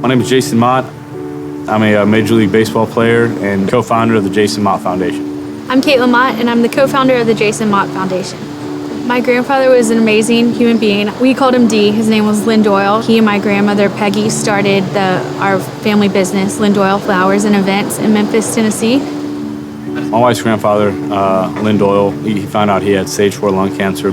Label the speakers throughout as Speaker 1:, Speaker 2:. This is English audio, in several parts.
Speaker 1: My name is Jason Motte. I'm a Major League Baseball player and co-founder of the Jason Motte Foundation.
Speaker 2: I'm Caitlin Mott, and I'm the co-founder of the Jason Motte Foundation. My grandfather was an amazing human being. We called him D. His name was Lynn Doyle. He and my grandmother, Peggy, started our family business, Lynn Doyle Flowers and Events in Memphis, Tennessee.
Speaker 1: My wife's grandfather, Lynn Doyle, he found out he had stage 4 lung cancer.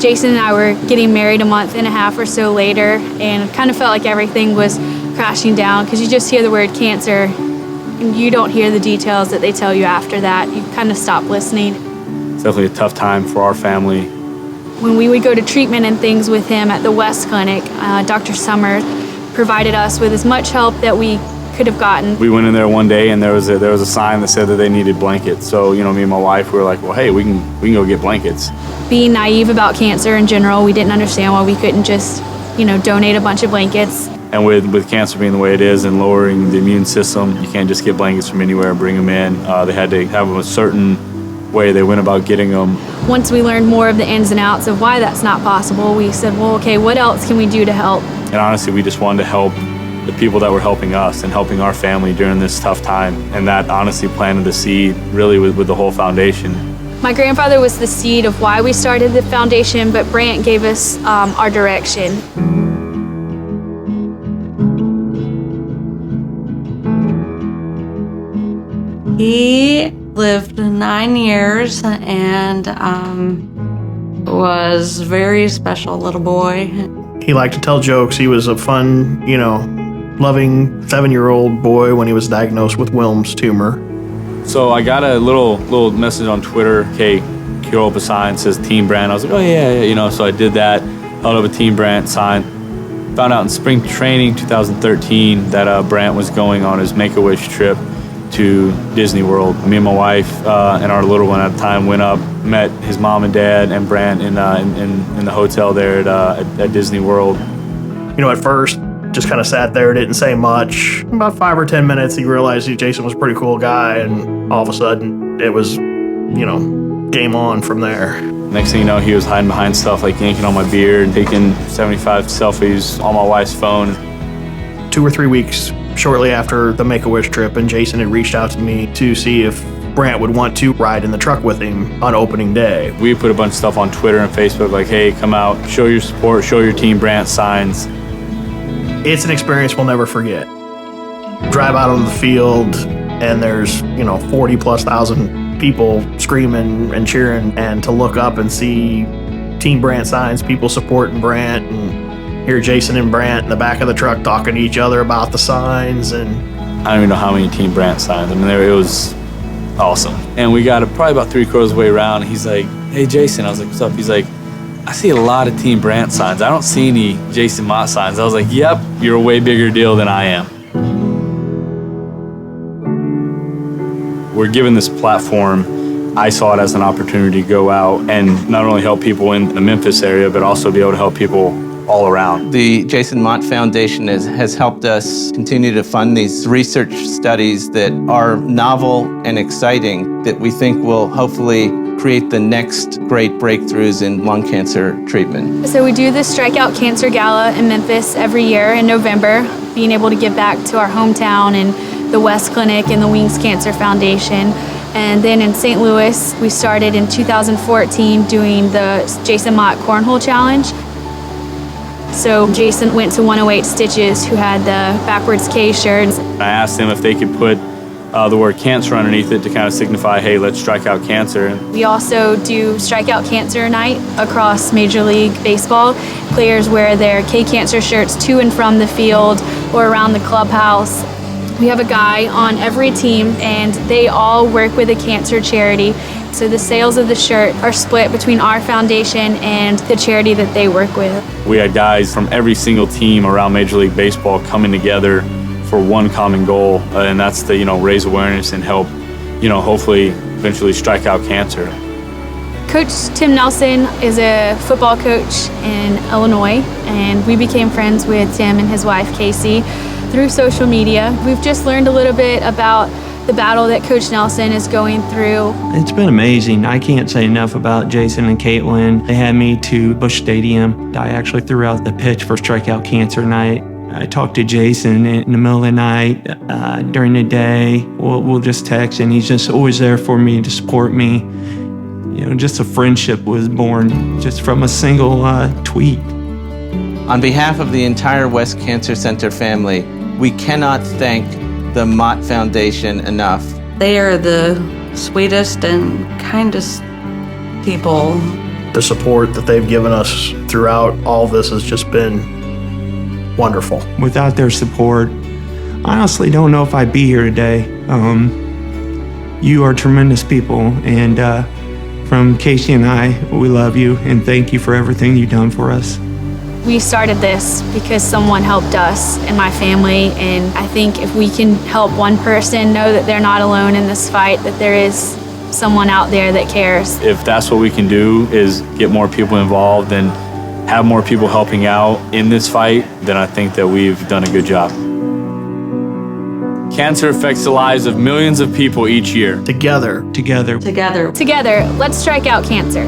Speaker 2: Jason and I were getting married a month and a half or so later, and it kind of felt like everything was crashing down because you just hear the word cancer and you don't hear the details that they tell you after that. You kind of stop listening.
Speaker 1: It's definitely a tough time for our family.
Speaker 2: When we would go to treatment and things with him at the West Clinic, Dr. Summer provided us with as much help that we could have gotten.
Speaker 1: We went in there one day and there was a sign that said that they needed blankets. So, me and my wife were like, well, hey, we can go get blankets.
Speaker 2: Being naive about cancer in general, we didn't understand why we couldn't just, donate a bunch of blankets.
Speaker 1: And with cancer being the way it is and lowering the immune system, you can't just get blankets from anywhere and bring them in. They had to have a certain way they went about getting them.
Speaker 2: Once we learned more of the ins and outs of why that's not possible, we said, well, okay, what else can we do to help?
Speaker 1: And honestly, we just wanted to help the people that were helping us and helping our family during this tough time. And that honestly planted the seed really with the whole foundation.
Speaker 2: My grandfather was the seed of why we started the foundation, but Brant gave us our direction.
Speaker 3: He lived 9 years and was a very special little boy.
Speaker 4: He liked to tell jokes. He was a fun, loving 7-year-old boy when he was diagnosed with Wilms tumor.
Speaker 1: So I got a little message on Twitter, hey, can you hold up a sign that says Team Brant? I was like, oh yeah, so I did that, held up a Team Brant sign. Found out in spring training 2013 that Brant was going on his Make-A-Wish trip to Disney World. Me and my wife and our little one at the time went up, met his mom and dad and Brant in the hotel there at Disney World.
Speaker 4: At first, just kind of sat there, didn't say much. About 5 or 10 minutes, he realized Jason was a pretty cool guy, and all of a sudden, it was, game on from there.
Speaker 1: Next thing you know, he was hiding behind stuff like yanking on my beard and taking 75 selfies on my wife's phone.
Speaker 4: 2 or 3 weeks shortly after the Make-A-Wish trip, and Jason had reached out to me to see if Brant would want to ride in the truck with him on opening day.
Speaker 1: We put a bunch of stuff on Twitter and Facebook like, hey, come out, show your support, show your Team Brant signs.
Speaker 4: It's an experience we'll never forget. Drive out on the field and there's, 40,000+ people screaming and cheering, and to look up and see Team Brant signs, people supporting Brant, and hear Jason and Brant in the back of the truck talking to each other about the signs. And
Speaker 1: I don't even know how many Team Brant signs. It was awesome. And we got probably about 3/4 of the way around. And he's like, hey, Jason. I was like, what's up? He's like, I see a lot of Team Brant signs. I don't see any Jason Motte signs. I was like, yep, you're a way bigger deal than I am. We're given this platform. I saw it as an opportunity to go out and not only help people in the Memphis area, but also be able to help people all around.
Speaker 5: The Jason Motte Foundation has helped us continue to fund these research studies that are novel and exciting that we think will hopefully create the next great breakthroughs in lung cancer treatment.
Speaker 2: So we do the Strikeout Cancer Gala in Memphis every year in November, being able to give back to our hometown and the West Clinic and the Wings Cancer Foundation. And then in St. Louis, we started in 2014 doing the Jason Motte Cornhole Challenge. So Jason went to 108 Stitches, who had the backwards K shirts.
Speaker 1: I asked them if they could put the word cancer underneath it to kind of signify, hey, let's strike out cancer.
Speaker 2: We also do Strikeout Cancer Night across Major League Baseball. Players wear their K-Cancer shirts to and from the field or around the clubhouse. We have a guy on every team, and they all work with a cancer charity. So the sales of the shirt are split between our foundation and the charity that they work with.
Speaker 1: We had guys from every single team around Major League Baseball coming together for one common goal, and that's to raise awareness and help, hopefully eventually strike out cancer.
Speaker 2: Coach Tim Nelson is a football coach in Illinois, and we became friends with Tim and his wife Casey through social media. We've just learned a little bit about the battle that Coach Nelson is going through.
Speaker 6: It's been amazing. I can't say enough about Jason and Caitlin. They had me to Busch Stadium. I actually threw out the pitch for Strikeout Cancer Night. I talk to Jason in the middle of the night, during the day. We'll just text, and he's just always there for me to support me. You know, just a friendship was born just from a single tweet.
Speaker 5: On behalf of the entire West Cancer Center family, we cannot thank the Motte Foundation enough.
Speaker 3: They are the sweetest and kindest people.
Speaker 4: The support that they've given us throughout all this has just been wonderful.
Speaker 6: Without their support, I honestly don't know if I'd be here today. You are tremendous people, and from Casey and I, we love you and thank you for everything you've done for us.
Speaker 2: We started this because someone helped us and my family, and I think if we can help one person know that they're not alone in this fight, that there is someone out there that cares.
Speaker 1: If that's what we can do is get more people involved and have more people helping out in this fight, then I think that we've done a good job. Cancer affects the lives of millions of people each year.
Speaker 4: Together,
Speaker 3: Together.
Speaker 2: Together, let's strike out cancer.